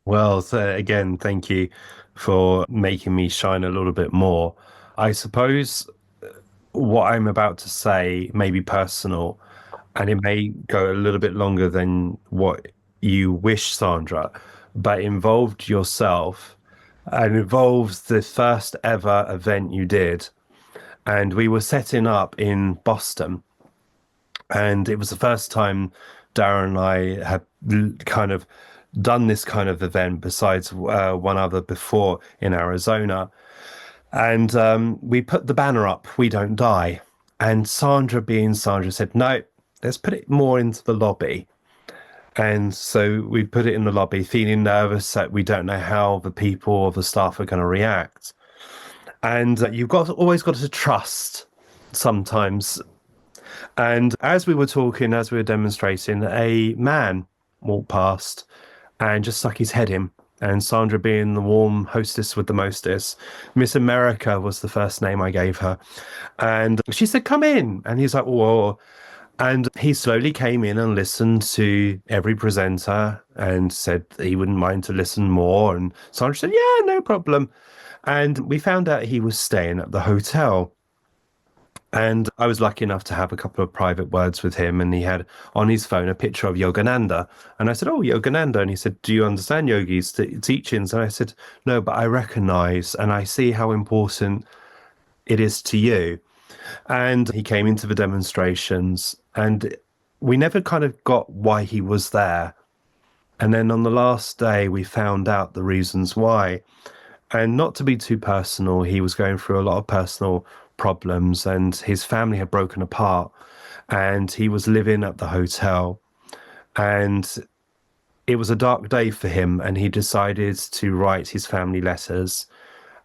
Well, so again, thank you for making me shine a little bit more. I suppose what I'm about to say may be personal, and it may go a little bit longer than what you wish, Sandra, but involved yourself and involves the first ever event you did. And we were setting up in Boston. And it was the first time Darren and I had kind of done this kind of event besides one other before in Arizona. And we put the banner up, "We Don't Die." And Sandra, being Sandra, said, "No, let's put it more into the lobby." And so we put it in the lobby, feeling nervous that we don't know how the people or the staff are going to react. And you've always got to trust sometimes. And as we were talking, as we were demonstrating, a man walked past and just stuck his head in. And Sandra, being the warm hostess with the mostest, Miss America was the first name I gave her. And she said, "Come in." And he's like, "Whoa." And he slowly came in and listened to every presenter and said he wouldn't mind to listen more. And Sandra said, "Yeah, no problem." And we found out he was staying at the hotel. And I was lucky enough to have a couple of private words with him, and he had on his phone a picture of Yogananda. And I said, "Oh, Yogananda." And he said, "Do you understand Yogi's teachings?" And I said, "No, but I recognize and I see how important it is to you." And he came into the demonstrations, and we never kind of got why he was there. And then on the last day, we found out the reasons why. And not to be too personal, he was going through a lot of personal problems, and his family had broken apart, and he was living at the hotel. And it was a dark day for him, and he decided to write his family letters,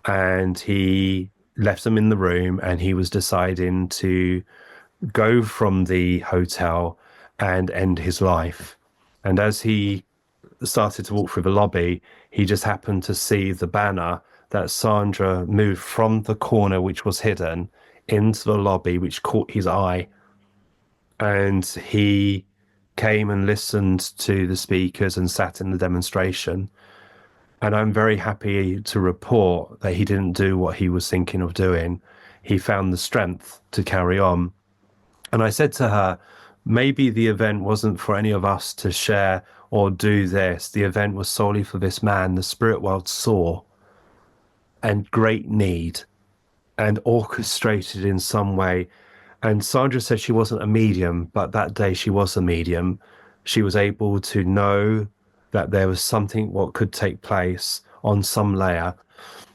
and he left them in the room, and he was deciding to go from the hotel and end his life. And as he started to walk through the lobby, he just happened to see the banner that Sandra moved from the corner, which was hidden, into the lobby, which caught his eye. And he came and listened to the speakers and sat in the demonstration. And I'm very happy to report that he didn't do what he was thinking of doing. He found the strength to carry on. And I said to her, maybe the event wasn't for any of us to share or do this. The event was solely for this man the spirit world saw, and great need, and orchestrated in some way. And Sandra said she wasn't a medium, but that day she was a medium. She was able to know that there was something what could take place on some layer.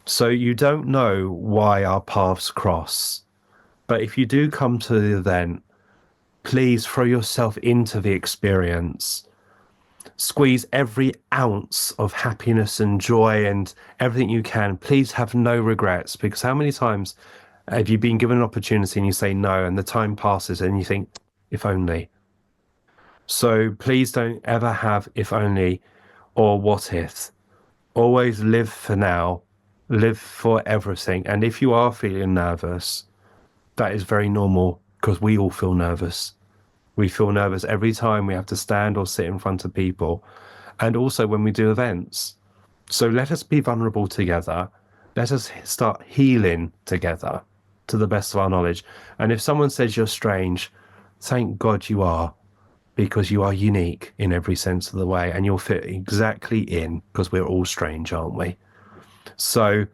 So you don't know why our paths cross. But if you do come to the event, please throw yourself into the experience. Squeeze every ounce of happiness and joy and everything you can. Please have no regrets, because how many times have you been given an opportunity and you say no, and the time passes and you think, if only? So please don't ever have if only or what if. Always live for now, live for everything. And if you are feeling nervous, that is very normal, because we all feel nervous. We feel nervous every time we have to stand or sit in front of people, and also when we do events. So let us be vulnerable together. Let us start healing together to the best of our knowledge. And if someone says you're strange, thank God you are, because you are unique in every sense of the way, and you'll fit exactly in, because we're all strange, aren't we? So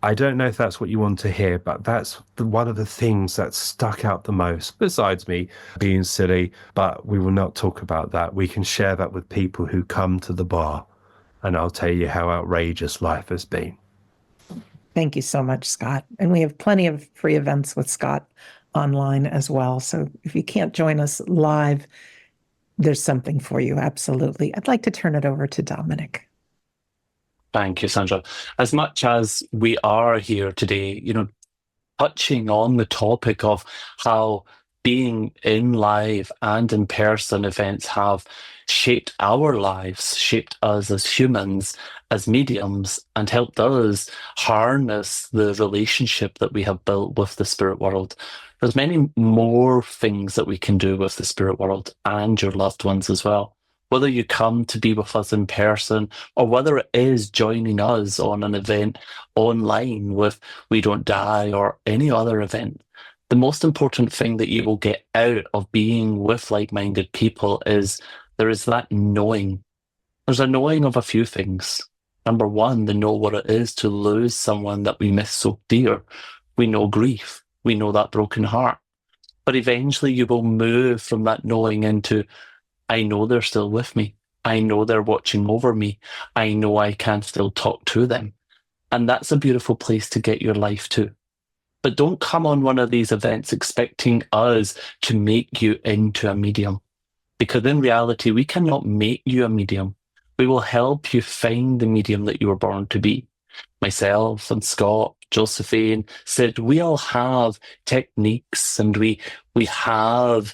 I don't know if that's what you want to hear, but that's one of the things that stuck out the most, besides me being silly. But we will not talk about that. We can share that with people who come to the bar, and I'll tell you how outrageous life has been. Thank you so much, Scott. And we have plenty of free events with Scott online as well. So if you can't join us live, there's something for you. Absolutely. I'd like to turn it over to Dominic. Thank you, Sandra. As much as we are here today, touching on the topic of how being in live and in person events have shaped our lives, shaped us as humans, as mediums, and helped us harness the relationship that we have built with the spirit world. There's many more things that we can do with the spirit world and your loved ones as well. Whether you come to be with us in person, or whether it is joining us on an event online with We Don't Die or any other event, the most important thing that you will get out of being with like-minded people is there is that knowing. There's a knowing of a few things. Number one, they know what it is to lose someone that we miss so dear. We know grief. We know that broken heart. But eventually you will move from that knowing into, I know they're still with me. I know they're watching over me. I know I can still talk to them. And that's a beautiful place to get your life to. But don't come on one of these events expecting us to make you into a medium. Because in reality, we cannot make you a medium. We will help you find the medium that you were born to be. Myself and Scott, Josephine, Sid, we all have techniques, and we have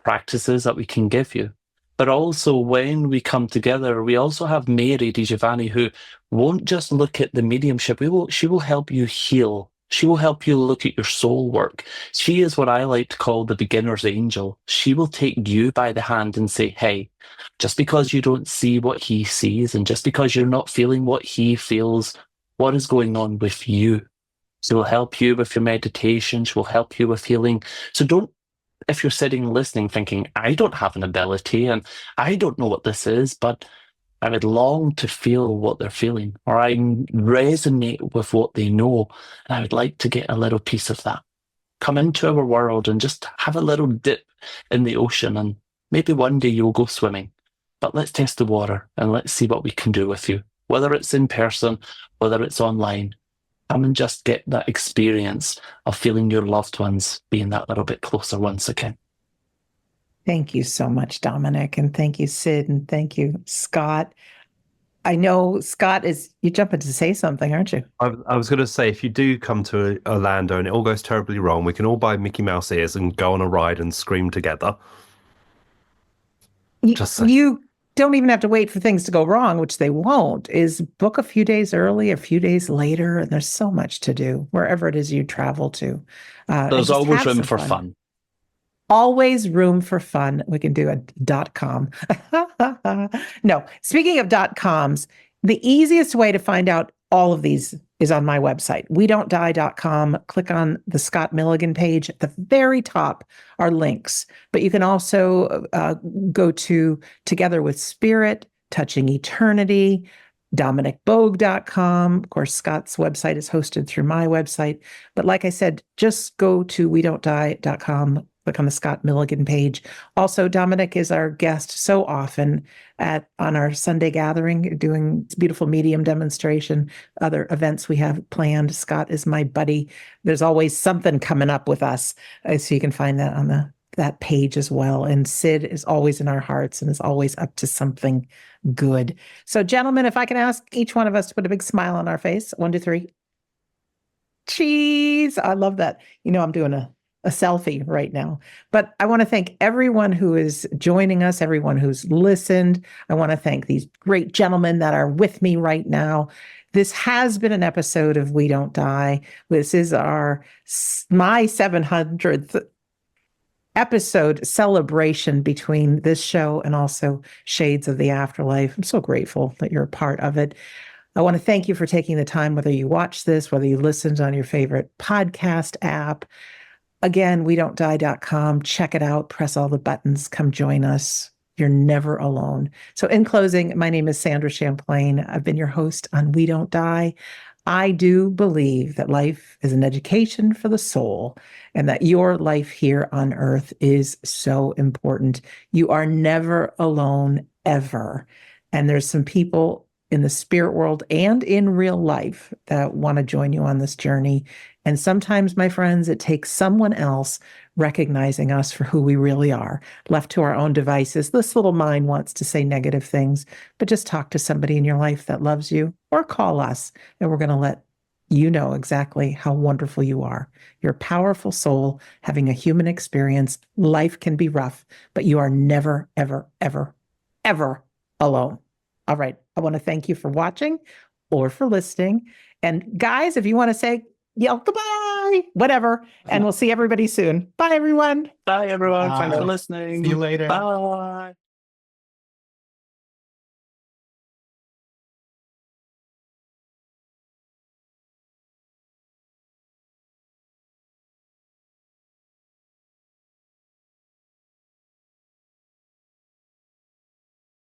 practices that we can give you. But also when we come together, we also have Mary Di Giovanni, who won't just look at the mediumship. She will help you heal. She will help you look at your soul work. She is what I like to call the beginner's angel. She will take you by the hand and say, hey, just because you don't see what he sees, and just because you're not feeling what he feels, what is going on with you? She will help you with your meditation. She will help you with healing. So don't, if you're sitting listening thinking, I don't have an ability and I don't know what this is, but I would long to feel what they're feeling, or I resonate with what they know, and I would like to get a little piece of that. Come into our world and just have a little dip in the ocean, and maybe one day you'll go swimming. But let's test the water and let's see what we can do with you, whether it's in person, whether it's online. Come and just get that experience of feeling your loved ones being that little bit closer once again. Thank you so much, Dominic. And thank you, Sid. And thank you, Scott. I know, Scott, you're jumping to say something, aren't you? I was going to say, if you do come to Orlando and it all goes terribly wrong, we can all buy Mickey Mouse ears and go on a ride and scream together. You don't even have to wait for things to go wrong, which they won't, is book a few days early, a few days later, and there's so much to do wherever it is you travel to. There's always room for fun. Always room for fun. We can do a .com. No, speaking of .coms, the easiest way to find out all of these is on my website, WeDon'tDie.com. Click on the Scott Milligan page. At the very top are links, but you can also go to Together with Spirit, Touching Eternity, DominicBogue.com. Of course, Scott's website is hosted through my website. But like I said, just go to WeDon'tDie.com. Click on the Scott Milligan page. Also, Dominic is our guest so often on our Sunday gathering, doing beautiful medium demonstration, other events we have planned. Scott is my buddy. There's always something coming up with us. So you can find that on that page as well. And Sid is always in our hearts and is always up to something good. So gentlemen, if I can ask each one of us to put a big smile on our face. 1, 2, 3. Cheese. I love that. I'm doing a selfie right now. But I want to thank everyone who is joining us, everyone who's listened. I want to thank these great gentlemen that are with me right now. This has been an episode of We Don't Die. This is my 700th episode celebration between this show and also Shades of the Afterlife. I'm so grateful that you're a part of it. I want to thank you for taking the time, whether you watch this, whether you listened on your favorite podcast app. Again, WeDon'tDie.com. Check it out. Press all the buttons. Come join us. You're never alone. So in closing, my name is Sandra Champlain. I've been your host on We Don't Die. I do believe that life is an education for the soul and that your life here on earth is so important. You are never alone, ever. And there's some people in the spirit world and in real life that want to join you on this journey. And sometimes, my friends, it takes someone else recognizing us for who we really are. Left to our own devices, this little mind wants to say negative things, but just talk to somebody in your life that loves you or call us, and we're going to let you know exactly how wonderful you are. You're a powerful soul having a human experience. Life can be rough, but you are never, ever, ever, ever alone. All right. I want to thank you for watching or for listening. And guys, if you want to say, yell goodbye, whatever. And we'll see everybody soon. Bye, everyone. Bye, everyone. Thanks for listening. See you later. Bye.